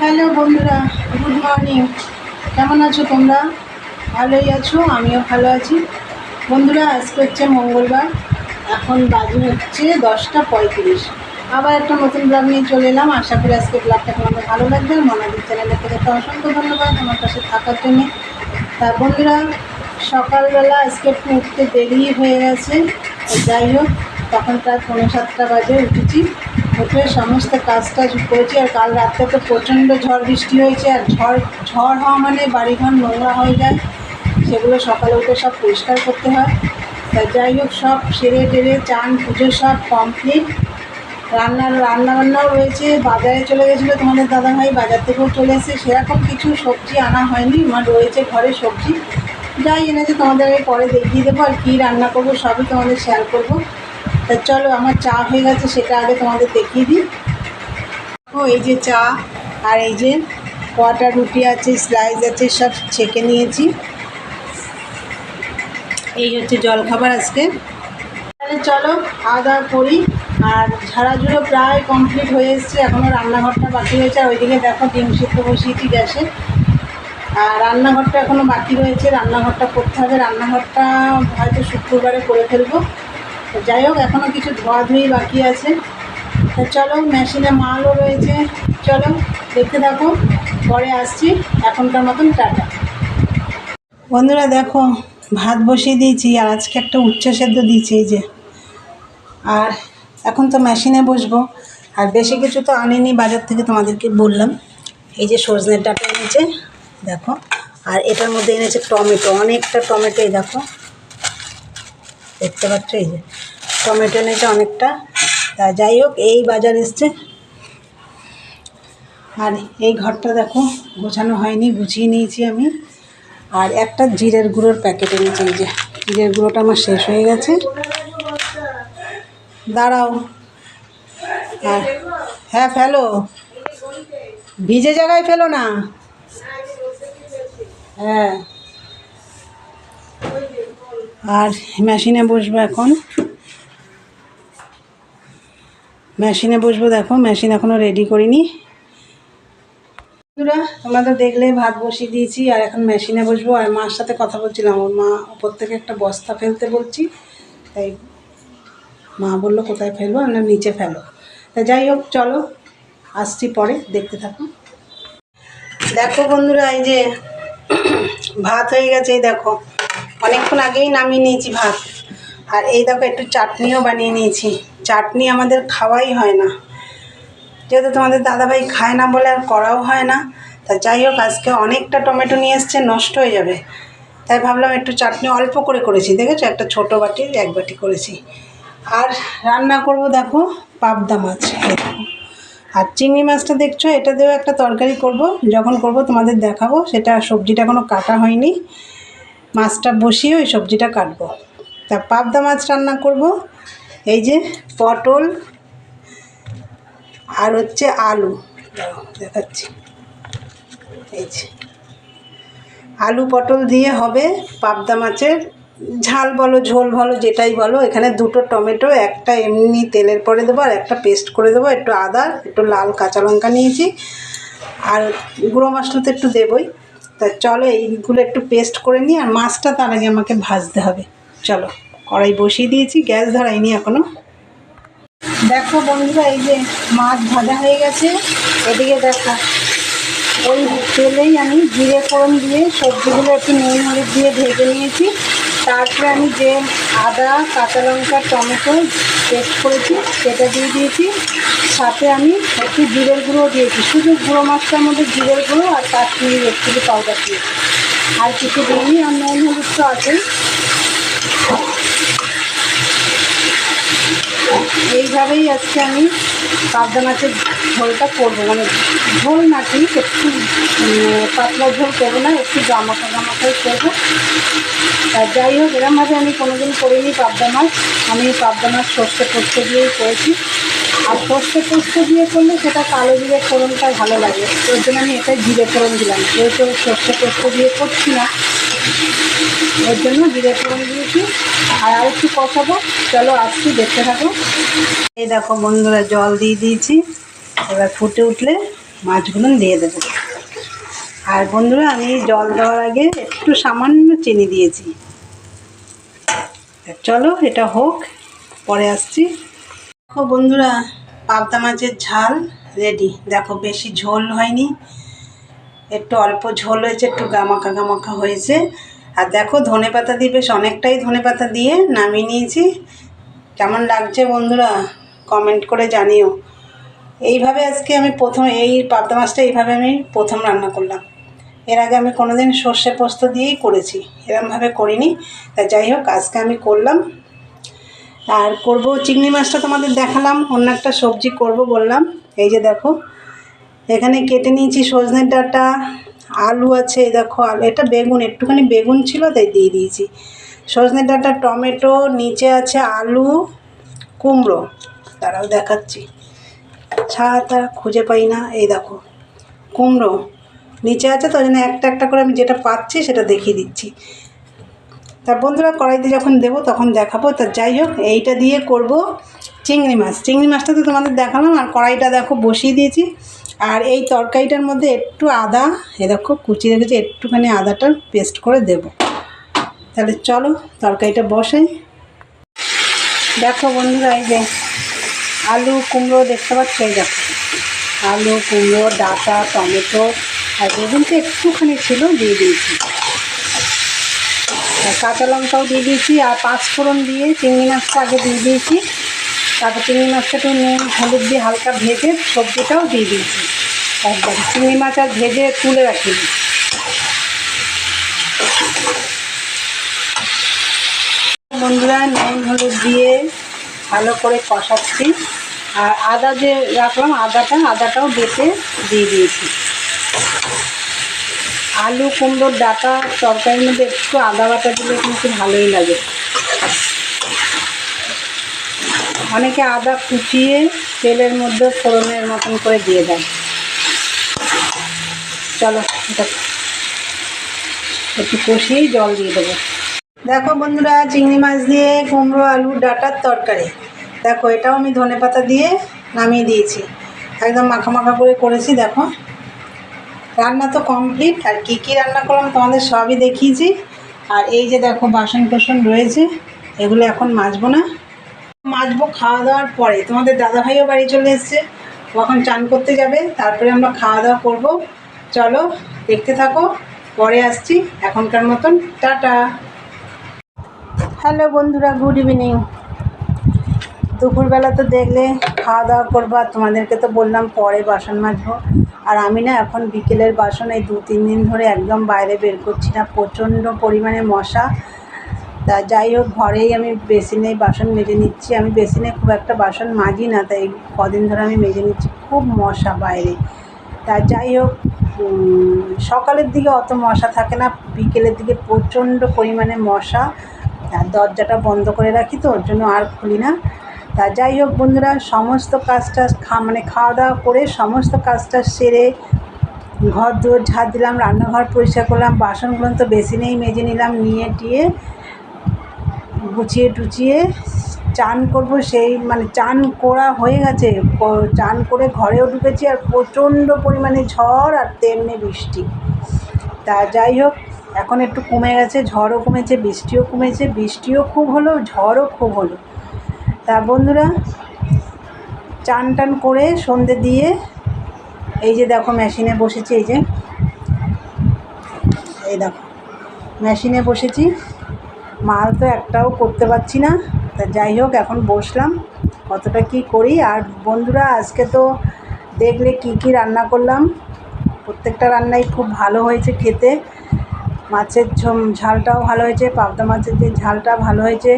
Hello বন্ধুরা, good morning. কেমন আছো তোমরা? ভালোই আছো, আমিও ভালো আছি। বন্ধুরা, আজকে হচ্ছে মঙ্গলবার, এখন বাজে হচ্ছে 10:35। আবার একটা নতুন ব্লগ নিয়ে চলে এলাম। আশা করি আজকে ব্লগটা তোমাদের ভালো লাগবে। মনাদির চ্যানেলের থেকে তো অসংখ্য ধন্যবাদ আমার পাশে থাকার জন্য। তা বন্ধুরা, সকালবেলা আজকে একটু উঠতে দেরি হয়ে গেছে। যাই হোক, তখন প্রায় 6:45 বাজে উঠেছি। উঠে সমস্ত কাজ টাজ করেছি। আর কাল রাত্রে তো প্রচণ্ড ঝড় বৃষ্টি হয়েছে। আর ঝড় হওয়া মানে বাড়িঘর নোংরা হয়ে যায়, সেগুলো সকালে উঠে সব পরিষ্কার করতে হয়। তা যাই হোক, সব সেরে টেরে চান পুজো সব কমপ্লিট। রান্নাবান্নাও রয়েছে। বাজারে চলে গেছিলো তোমাদের দাদাভাই, বাজার থেকেও চলে এসে সেরকম কিছু সবজি আনা হয়নি। আমার রয়েছে ঘরে সবজি, যাই এনেছে তোমাদের আমি পরে দেখিয়ে দেবো। আর কী রান্না করবো সবই তোমাদের শেয়ার করবো। তা চলো, আমার চা হয়ে গেছে, সেটা আগে তোমাদের দেখিয়ে দিই। এই যে চা, আর এই যে কটা রুটি আছে, স্লাইস আছে, সব ছেঁকে নিয়েছি। এই হচ্ছে জলখাবার আজকে। তাহলে চলো খাওয়া দাওয়া করি। আর ঝাড়াঝুড়ো প্রায় কমপ্লিট হয়ে এসছে, এখনও রান্নাঘরটা বাকি রয়েছে। আর ওইদিকে দেখো ডিম সিদ্ধ বসিয়েছি গ্যাসে। আর রান্নাঘরটা এখনও বাকি রয়েছে, রান্নাঘরটা করতে হবে। রান্নাঘরটা হয়তো শুক্রবারে করে ফেলবো। যাই হোক, এখনও কিছু ধোয়াধুয়ি বাকি আছে। তা চলো, মেশিনে মালও রয়েছে, চলো দেখতে থাকো, পরে আসছি। এখনকার মতন টাটা। বন্ধুরা দেখো, ভাত বসিয়ে দিয়েছি। আর আজকে একটা উচ্চ সেদ্ধ দিয়েছি এই যে। আর এখন তো মেশিনে বসবো। আর বেশি কিছু তো আনিনি বাজার থেকে, তোমাদেরকে বললাম। এই যে সজনের ডাঁটা এনেছে দেখো। আর এটার মধ্যে এনেছে টমেটো, অনেকটা টমেটো। এই দেখো, দেখতে পাচ্ছ, এই যে টমেটো এনেছে অনেকটা। তা যাই হোক, এই বাজার এসছে। আর এই ঘরটা দেখো গোছানো হয়নি, গুছিয়ে নিয়েছি আমি। আর একটা জিরের গুঁড়োর প্যাকেট এনেছি। এই যে জিরের গুঁড়োটা আমার শেষ হয়ে গেছে। দাঁড়াও। আর হ্যাঁ, ফেলো, ভিজে জায়গায় ফেলো না। হ্যাঁ, আর মেশিনে বসবো এখন। মেশিনে বসবো, দেখো মেশিন এখনও রেডি করিনি। তোমরা তো দেখলে ভাত বসিয়ে দিয়েছি। আর এখন মেশিনে বসবো। আর মার সাথে কথা বলছিলাম, ওর মা উপর থেকে একটা বস্তা ফেলতে বলছি, তাই মা বললো কোথায় ফেলবো, আমরা নিচে ফেলো। তা যাই হোক, চলো আসছি পরে, দেখতে থাকো। দেখো বন্ধুরা, এই যে ভাত হয়ে গেছে। এই দেখো, অনেকক্ষণ আগেই নামিয়ে নিয়েছি ভাত। আর এই দেখো, একটু চাটনিও বানিয়ে নিয়েছি। চাটনি আমাদের খাওয়াই হয় না, যেহেতু তোমাদের দাদাভাই খায় না বলে আর করাও হয় না। তা যাই হোক, আজকে অনেকটা টমেটো নিয়ে এসছে, নষ্ট হয়ে যাবে। তাই ভাবলাম একটু চাটনি অল্প করে করেছি, দেখেছো, একটা ছোটো বাটির 1 বাটি করেছি। আর রান্না করব দেখো পাবদা মাছ। আর চিংড়ি মাছটা দেখছো, এটা দিয়েও একটা তরকারি করব। যখন করব তোমাদের দেখাবো। সেটা সবজিটা এখনও কাটা হয়নি, মাছটা বসিয়ে ওই সবজিটা কাটবো। তা পাবদা মাছ রান্না করব। এই যে পটল আর হচ্ছে আলু দেখাচ্ছি। এই যে আলু পটল দিয়ে হবে পাবদা মাছের ঝাল বলো, ঝোল বলো, যেটাই বলো। এখানে 2টো টমেটো, একটা এমনি তেলের পরে দেবো, আর একটা পেস্ট করে দেবো। একটু আদা, একটু লাল কাঁচা লঙ্কা নিয়েছি। আর গুঁড়ো মশলা তো একটু দেবই। তা চলো এইগুলো একটু পেস্ট করে নিই। আর মাছটা তার আগে আমাকে ভাজতে হবে। চলো, কড়াই বসিয়ে দিয়েছি, গ্যাস ধরাইনি এখনও। দেখো বন্ধুরা, এই যে মাছ ভাজা হয়ে গেছে। এদিকে দেখো, ওই তেলেই আমি জিরে ফোড়ন দিয়ে সবজিগুলো একটু নুন হলুদ দিয়ে ভেজে নিয়েছি। তারপরে আমি যে আদা কাঁচা লঙ্কা টমেটো পেস্ট করেছি সেটা দিয়ে দিয়েছি। সাথে আমি একটু জিরের গুঁড়ো দিয়েছি, শুধু গুঁড়ো মাছটার মধ্যে জিরের গুঁড়ো আর কাশ্মীরি রেড চিলি পাউডার দিয়েছি, আর কিছু দিইনি। আর নুন হলুদ তো আছে। এইভাবেই আজকে আমি পাবদা মাছের ঝোলটা করবো। মানে ঝোল না, ঠিক একটু পাতলা ঝোল করবো না, একটু গামাখাই করবো। আর যাই হোক, এরমভাবে আমি কোনোদিন করিনি পাবদা মাছ। আমি পাবদা মাছ সর্ষে পোস্ত দিয়েই করেছি। আর সর্ষে পোস্ত দিয়ে করলে সেটা কালো জিরে ফোড়নটা ভালো লাগে, ওই জন্য আমি এটাই জিরে ফোড়ন দিলাম। যেহেতু সর্ষে পোস্ত দিয়ে করছি না, ওর জন্য জিরে ফোড়ন দিয়েছি। আর একটু কষাবো, চলো আসছি, দেখতে থাকো। এই দেখো বন্ধুরা, জল দিয়ে দিয়েছি। এবার ফুটে উঠলে মাছগুলো দিয়ে দেবো। আর বন্ধুরা আমি জল দেওয়ার আগে একটু সামান্য চিনি দিয়েছি। চলো এটা হোক, পরে আসছি। দেখো বন্ধুরা, পাবদা মাছের ঝাল রেডি। দেখো বেশি ঝোল হয়নি, একটু অল্প ঝোল হয়েছে, একটু গামাখা গামাখা হয়েছে। আর দেখো ধনেপাতা দিয়ে বেশ অনেকটাই ধনেপাতা দিয়ে নামিয়ে নিয়েছি। কেমন লাগছে বন্ধুরা কমেন্ট করে জানিও। এইভাবে আজকে আমি এই পাবদা মাছটা এইভাবে আমি প্রথম রান্না করলাম। এর আগে আমি কোনোদিন সর্ষে পোস্ত দিয়েই করেছি, এরমভাবে করিনি। তা যাই হোক আজকে আমি করলাম। আর করব চিংড়ি মাছটা তোমাদের দেখালাম, অন্য একটা সবজি করব বললাম। এই যে দেখো এখানে কেটে নিয়েছি সজনের ডাঁটা, আলু আছে, দেখো আলু, এটা বেগুন, একটুখানি বেগুন ছিল তাই দিয়ে দিয়েছি। সজনের ডাঁটা, টমেটো, নিচে আছে আলু, কুমড়ো, তারাও দেখাচ্ছি, ছাড়া খুঁজে পাই না। এই দেখো কুমড়ো নিচে আছে, তো জন্য একটা একটা করে আমি যেটা পাচ্ছি সেটা দেখিয়ে দিচ্ছি। তা বন্ধুরা কড়াইতে যখন দেবো তখন দেখাবো। তা যাই হোক এইটা দিয়ে করব চিংড়ি মাছ। চিংড়ি মাছটা তো তোমাদের দেখালাম। আর কড়াইটা দেখো বসিয়ে দিয়েছি। আর এই তরকারিটার মধ্যে একটু আদা, এ দেখো কুচিয়ে রেখেছি, একটুখানি আদাটা পেস্ট করে দেব। তাহলে চলো তরকারিটা বসাই। দেখো বন্ধুরা এই যে আলু কুমড়ো দেখতে পাচ্ছ, এই দেখো আলু কুমড়ো ডাঁটা টমেটো আর বেগুন তো একটুখানি ছিল দিয়ে দিয়েছি, কাঁচা লঙ্কাও দিয়ে দিয়েছি। আর পাঁচফোড়ন দিয়ে চিংড়ি মাছটা আগে দিয়ে দিয়েছি। তারপর চিংড়ি মাছটা একটু নুন হলুদ দিয়ে হালকা ভেজে সবজিটাও দিয়ে দিয়েছি একদম। চিংড়ি মাছ আর ভেজে তুলে রাখিনি। বন্ধুরা নুন হলুদ দিয়ে ভালো করে কষাচ্ছি। আর আদা যে রাখলাম আদাটাও বেটে দিয়ে দিয়েছি। আলু কুমড়োর ডাঁটা তরকারির মধ্যে একটু আদা বাটা দিলে কিন্তু ভালোই লাগে। অনেকে আদা কুচিয়ে তেলের মধ্যে ফোড়নের মতন করে দিয়ে দেয়। চলো এটা একটু কষিয়েই জল দিয়ে দেবো। দেখো বন্ধুরা চিংড়ি মাছ দিয়ে কুমড়ো আলু ডাঁটার তরকারি, দেখো এটাও আমি ধনেপাতা দিয়ে নামিয়ে দিয়েছি, একদম মাখা মাখা করে করেছি। দেখো রান্না তো কমপ্লিট। আর কী কী রান্না করলাম তোমাদের সবই দেখিয়েছি। আর এই যে দেখো বাসন কোসন রয়েছে, এগুলো এখন মাজবো না, মাজবো খাওয়া দাওয়ার পরে। তোমাদের দাদাভাইও বাড়ি চলে এসছে, ও এখন চান করতে যাবে, তারপরে আমরা খাওয়া দাওয়া করবো। চলো দেখতে থাকো, পরে আসছি। এখনকার মতন টাটা। হ্যালো বন্ধুরা, গুড ইভিনিং। দুপুরবেলা তো দেখলে খাওয়া দাওয়া করবো, আর তোমাদেরকে তো বললাম পরে বাসন মাজবো। আর আমি না এখন বিকেলের বাসন এই 2-3 দিন ধরে একদম বাইরে বের করছি না, প্রচণ্ড পরিমাণে মশা। তা যাই হোক ঘরেই আমি বেসিনেই বাসন মেজে নিচ্ছি। আমি বেসিনে খুব একটা বাসন মাজি না, তাই কদিন ধরে আমি মেজে নিচ্ছি, খুব মশা বাইরে। তা যাই হোক সকালের দিকে অত মশা থাকে না, বিকেলের দিকে প্রচণ্ড পরিমাণে মশা। আর দরজাটা বন্ধ করে রাখি তো ওর জন্য আর খুলি না। তা যাই হোক বন্ধুরা সমস্ত কাজটা খাওয়া দাওয়া করে সমস্ত কাজটা সেরে ঘর দুয়ার ঝাড় দিলাম, রান্নাঘর পরিষ্কার করলাম, বাসনগুলো তো বেসিনেই মেজে নিলাম, নিয়ে টিয়ে গুছিয়ে টুচিয়ে চান করব। সেই চান করা হয়ে গেছে, চান করে ঘরেও ঢুকেছি। আর প্রচণ্ড পরিমাণে ঝড় আর তেমনি বৃষ্টি। তা যাই হোক এখন একটু কমে গেছে, ঝড়ও কমেছে, বৃষ্টিও কমেছে। বৃষ্টিও খুব হলো, ঝড়ও খুব হলো। তা বন্ধুরা চান টান করে সন্ধে দিয়ে এই যে দেখো মেশিনে বসেছি, এই দেখো মেশিনে বসেছি। মাল তো একটাও করতে পারছি না। তা যাই হোক এখন বসলাম, কতটা কি করি। আর বন্ধুরা আজকে তো দেখলে কি কি রান্না করলাম, প্রত্যেকটা রান্নাই খুব ভালো হয়েছে খেতে। মাছের ঝালটাও ভালো হয়েছে, পাবদা মাছের যে ঝালটা ভালো হয়েছে।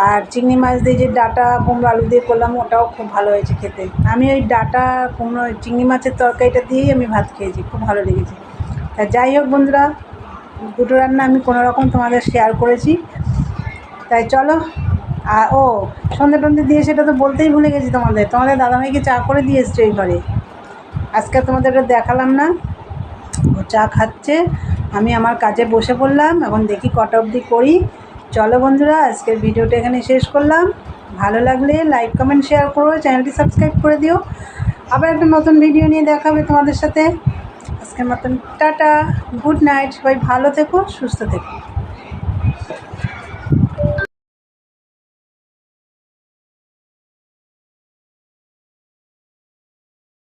আর চিংড়ি মাছ দিয়ে যে ডাঁটা কুমড়ো আলু দিয়ে করলাম ওটাও খুব ভালো হয়েছে খেতে। আমি ওই ডাঁটা কুমড়ো চিংড়ি মাছের তরকারিটা দিয়েই আমি ভাত খেয়েছি, খুব ভালো লেগেছে। তা যাই হোক বন্ধুরা দুটো রান্না আমি কোনোরকম তোমাদের শেয়ার করেছি। তাই চলো। আর সন্ধে টন্ধে দিয়ে সেটা তো বলতেই ভুলে গেছি তোমাদের দাদাভাইকে চা করে দিয়ে এসছে ওই ঘরে। আজকে তোমাদেরকে দেখালাম না, ও চা খাচ্ছে, আমি আমার কাজে বসে পড়লাম। এখন দেখি কটা অবধি করি। চলো বন্ধুরা আজকের ভিডিওটা এখানে শেষ করলাম। ভালো লাগলে লাইক কমেন্ট শেয়ার করো, চ্যানেলটি সাবস্ক্রাইব করে দিও। আবার একটা নতুন ভিডিও নিয়ে দেখা হবে তোমাদের সাথে। আজকের মতন টাটা, গুড নাইট, সবাই ভালো থেকো, সুস্থ থেকো।